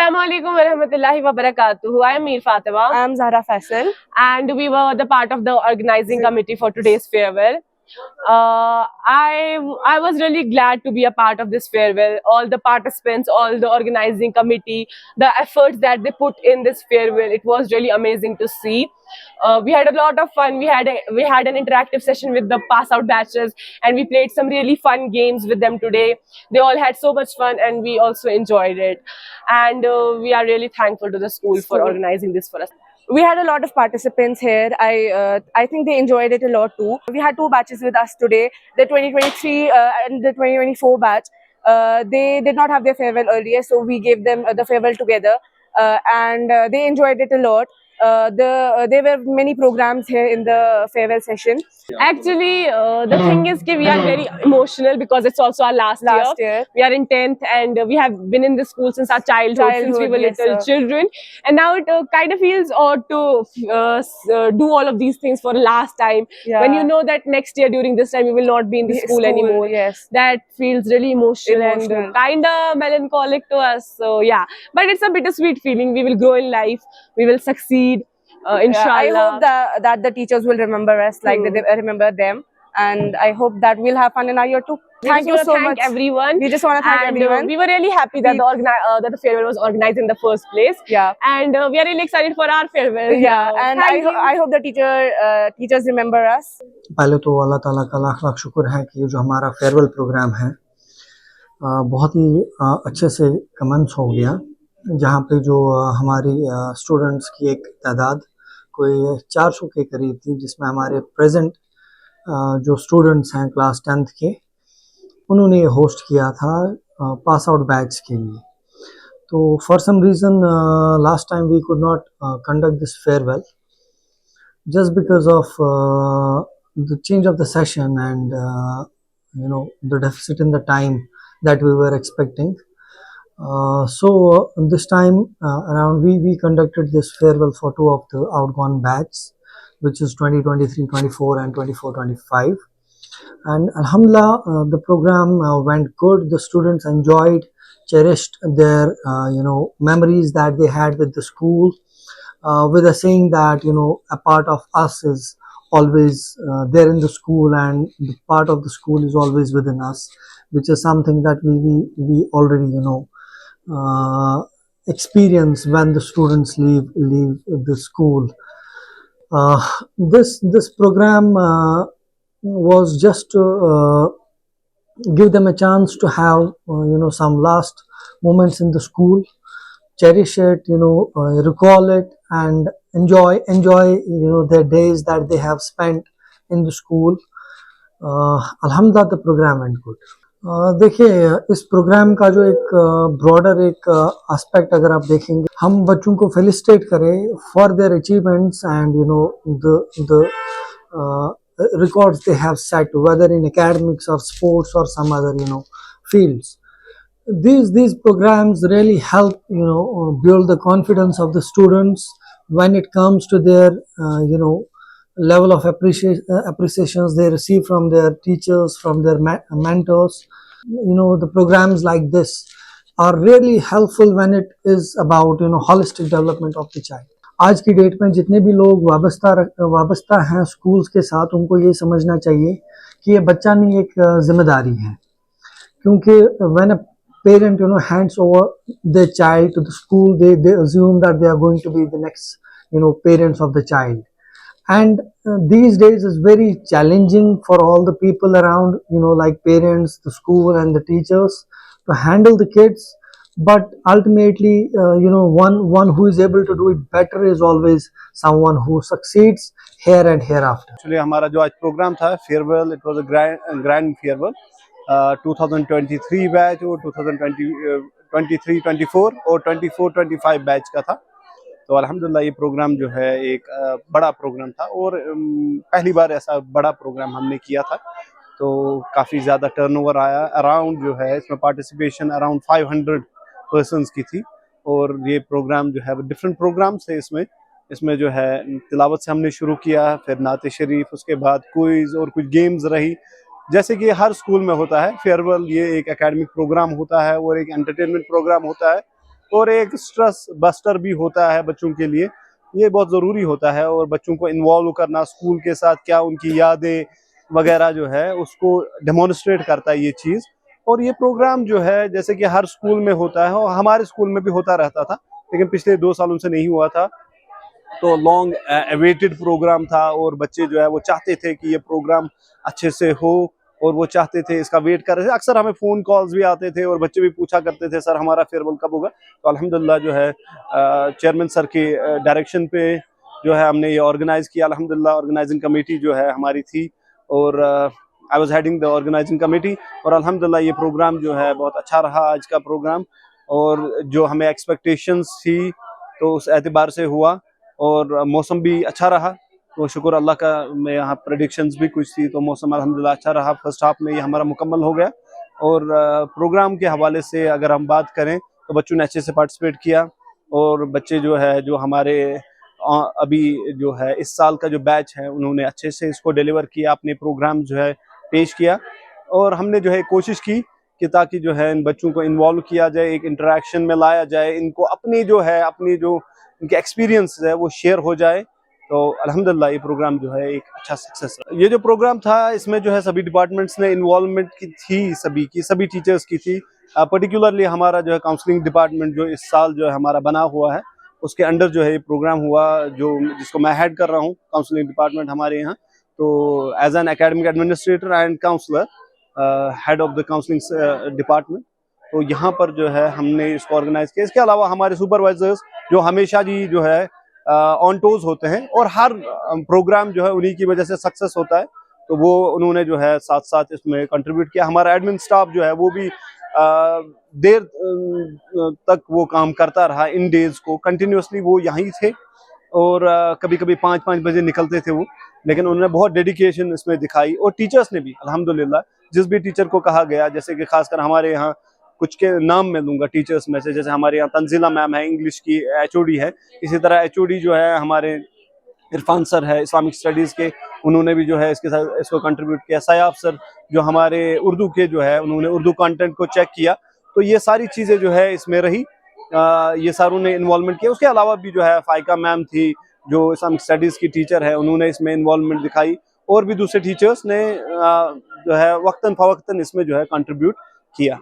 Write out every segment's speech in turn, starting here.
Assalamualaikum warahmatullahi wabarakatuh. I am Mir Fatima. I am Zahra Faisal. And we were the part of the organizing committee for today's farewell. I was really glad to be a part of this farewell. All the participants, all the organizing committee, the efforts that they put in this farewell, it was really amazing to see. We had a lot of fun. We had an interactive session with the pass out batches, and we played some really fun games with them today. They all had so much fun, and we also enjoyed it. And we are really thankful to the school for organizing this for us. We had a lot of participants here. I think they enjoyed it a lot too. We had two batches with us today, the 2023 and the 2024 batch. They did not have their farewell earlier, so we gave them the farewell together, and they enjoyed it a lot. There were many programs here in the farewell session. Actually, the thing is that we are very emotional because it's also our last year. We are in 10th and we have been in the school since our childhood since we were yes, little children. And now it kind of feels odd to do all of these things for the last time. Yeah. When you know that next year during this time we will not be in the school anymore. Yes. That feels really emotional. And kind of melancholic to us. So yeah, but it's a bittersweet feeling. We will grow in life. We will succeed. Inshallah. I hope that the teachers will remember us like they remember them, and I hope that we'll have fun in our year too. Thank you so much, everyone. We just want to thank everyone. We were really happy that the farewell was organized in the first place. Yeah, and we are really excited for our farewell. Yeah, and I hope the teachers remember us. पहले तो अल्लाह ताला का लाख लाख शुक्र है कि ये जो हमारा फेयरवेल प्रोग्राम है बहुत ही अच्छे से कमेंस हो गया, जहाँ पे जो हमारी स्टूडेंट्स की एक तादाद कोई 400 के करीब थी, जिसमें हमारे प्रेजेंट जो स्टूडेंट्स हैं क्लास 10th के, उन्होंने ये होस्ट किया था पास आउट बैच के लिए. तो for some reason last time we could not conduct this farewell just because of the change of the session and the deficit in the time that we were expecting. So this time around we conducted this farewell for two of the outgone batches, which is 2023-24 and 24-25, and alhamdulillah the program went good. The students enjoyed, cherished their memories that they had with the school, with a saying that a part of us is always there in the school, and the part of the school is always within us, which is something that we already experience when the students leave the school. This program was just to give them a chance to have some last moments in the school, cherish it, recall it, and enjoy their days that they have spent in the school. Alhamdulillah, the program went good. देखिए, इस programme का जो एक broader एक aspect अगर आप देखेंगे, हम बच्चों को फेलिसिटेट करें for their achievements and the records they have set, whether in academics or sports or some other fields. These programs really help build the confidence of the students when it comes to their level of appreciations they receive from their teachers, from their mentors. The programs like this are really helpful when it is about holistic development of the child. आज की date में जितने भी लोग वाबस्ता हैं schools के साथ, उनको ये समझना चाहिए कि ये बच्चा नहीं, एक जिम्मेदारी है, क्योंकि when a parent hands over their child to the school, they assume that they are going to be the next parents of the child. And these days is very challenging for all the people around, like parents, the school and the teachers, to handle the kids. But ultimately, one who is able to do it better is always someone who succeeds here and hereafter. Actually, हमारा जो आज programme था farewell, it was a grand farewell. 2023 batch और 2023-24 और 24-25 batch का था. तो अल्हम्दुलिल्लाह ये प्रोग्राम जो है एक बड़ा प्रोग्राम था और पहली बार ऐसा बड़ा प्रोग्राम हमने किया था. तो काफ़ी ज़्यादा टर्नओवर आया. अराउंड जो है इसमें पार्टिसिपेशन अराउंड 500 पर्सनस की थी. और ये प्रोग्राम जो है डिफरेंट प्रोग्राम्स थे. इसमें जो है तिलावत से हमने शुरू किया, फिर नाते शरीफ, उसके बाद क्विज़ और कुछ गेम्स रही. जैसे कि हर स्कूल में होता है फेयरवेल, ये एक एकेडमिक प्रोग्राम होता है और एक एंटरटेनमेंट प्रोग्राम होता है. और एक स्ट्रेस बस्टर भी होता है बच्चों के लिए, ये बहुत ज़रूरी होता है। और बच्चों को इन्वॉल्व करना स्कूल के साथ, क्या उनकी यादें वगैरह जो है उसको डेमोन्स्ट्रेट करता है ये चीज़। और ये प्रोग्राम जो है जैसे कि हर स्कूल में होता है और हमारे स्कूल में भी होता रहता था, लेकिन पिछले 2 सालों से नहीं हुआ था, तो लॉन्ग अवेटेड प्रोग्राम था और बच्चे जो है वो चाहते थे कि ये प्रोग्राम अच्छे से हो और वो चाहते थे, इसका वेट कर रहे थे। अक्सर हमें फ़ोन कॉल्स भी आते थे और बच्चे भी पूछा करते थे, सर हमारा फेयरवेल कब होगा। तो अल्हम्दुलिल्लाह जो है चेयरमैन सर के डायरेक्शन पे जो है हमने ये ऑर्गेनाइज़ किया। अल्हम्दुलिल्लाह ऑर्गेनाइजिंग कमेटी जो है हमारी थी और I was heading the organising committee. और अल्हम्दुलिल्लाह ये प्रोग्राम जो है बहुत अच्छा रहा आज का प्रोग्राम, और जो हमें एक्सपेक्टेशंस थी तो उस एतबार से हुआ। और मौसम भी अच्छा रहा, तो शुक्र अल्लाह का। मैं यहाँ प्रेडिक्शंस भी कुछ थी, तो मौसम अल्हम्दुलिल्लाह अच्छा रहा। फर्स्ट हाफ में ये हमारा मुकम्मल हो गया। और प्रोग्राम के हवाले से अगर हम बात करें तो बच्चों ने अच्छे से पार्टिसिपेट किया, और बच्चे जो है जो हमारे अभी जो है इस साल का जो बैच है उन्होंने अच्छे से इसको डिलीवर किया, अपने प्रोग्राम जो है पेश किया। और हमने जो है कोशिश की कि ताकि जो है इन बच्चों को इन्वॉल्व किया जाए, एक इंटरेक्शन में लाया जाए, इनको अपनी जो है अपनी जो इनके एक्सपीरियंस है वो शेयर हो जाए। तो अल्हम्दुलिल्लाह ये प्रोग्राम जो है एक अच्छा सक्सेस रहा। ये जो प्रोग्राम था इसमें जो है सभी डिपार्टमेंट्स ने इन्वॉल्वमेंट की थी, सभी टीचर्स की थी। पर्टिकुलरली हमारा जो है काउंसलिंग डिपार्टमेंट जो इस साल जो है हमारा बना हुआ है, उसके अंडर जो है ये प्रोग्राम हुआ, जो जिसको मैं हेड कर रहा हूँ, काउंसलिंग डिपार्टमेंट हमारे यहाँ। तो as an academic administrator and counsellor, head of the counselling department, तो यहाँ पर जो है हमने इसको ऑर्गेनाइज किया। इसके अलावा हमारे सुपरवाइजर्स जो हमेशा जी जो है ऑन टोज होते हैं, और हर प्रोग्राम जो है उन्हीं की वजह से सक्सेस होता है, तो वो उन्होंने जो है साथ साथ इसमें कंट्रीब्यूट किया। हमारा एडमिन स्टाफ जो है वो भी देर तक वो काम करता रहा, इन डेज को कंटिन्यूसली वो यहीं थे, और कभी कभी 5-5 बजे निकलते थे वो, लेकिन उन्होंने बहुत डेडिकेशन इसमें दिखाई। और टीचर्स ने भी अल्हम्दुलिल्लाह, जिस भी टीचर को कहा गया, जैसे कि खासकर हमारे यहाँ कुछ के नाम मैं लूँगा टीचर्स में से, जैसे हमारे यहाँ तंजीला मैम है, इंग्लिश की एचओडी है। इसी तरह एचओडी जो है हमारे इरफान सर है इस्लामिक स्टडीज़ के, उन्होंने भी जो है इसके साथ इसको कंट्रीब्यूट किया। सयाफ सर जो हमारे उर्दू के जो है, उन्होंने उर्दू कंटेंट को चेक किया। तो ये सारी चीज़ें जो है इसमें रही, ये सारों ने इन्वॉल्वमेंट किया। उसके अलावा भी जो है फ़ाइका मैम थी जो इस्लामिक स्टडीज़ की टीचर है, उन्होंने इसमें इन्वॉल्वमेंट दिखाई, और भी दूसरे टीचर्स ने जो है वक्तन फ़वक्तन इसमें जो है कंट्रीब्यूट किया।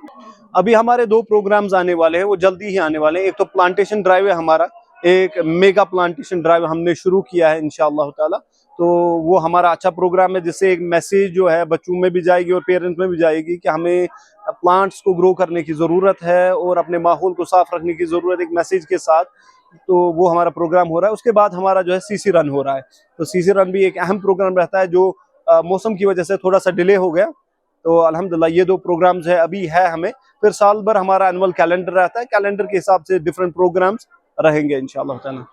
अभी हमारे 2 प्रोग्राम्स आने वाले हैं, वो जल्दी ही आने वाले हैं। एक तो प्लांटेशन ड्राइव है हमारा, एक मेगा प्लांटेशन ड्राइव हमने शुरू किया है इंशाअल्लाह ताला। तो वो हमारा अच्छा प्रोग्राम है, जिससे एक मैसेज जो है बच्चों में भी जाएगी और पेरेंट्स में भी जाएगी कि हमें प्लांट्स को ग्रो करने की ज़रूरत है और अपने माहौल को साफ रखने की ज़रूरत है, एक मैसेज के साथ। तो वो हमारा प्रोग्राम हो रहा है। उसके बाद हमारा जो है सीसी रन हो रहा है, तो सीसी रन भी एक अहम प्रोग्राम रहता है, जो मौसम की वजह से थोड़ा सा डिले हो गया। तो अल्हम्दुलिल्लाह ये 2 प्रोग्राम्स है अभी है हमें। फिर साल भर हमारा एनुअल कैलेंडर रहता है, कैलेंडर के हिसाब से डिफरेंट प्रोग्राम्स रहेंगे इंशाअल्लाह ताला।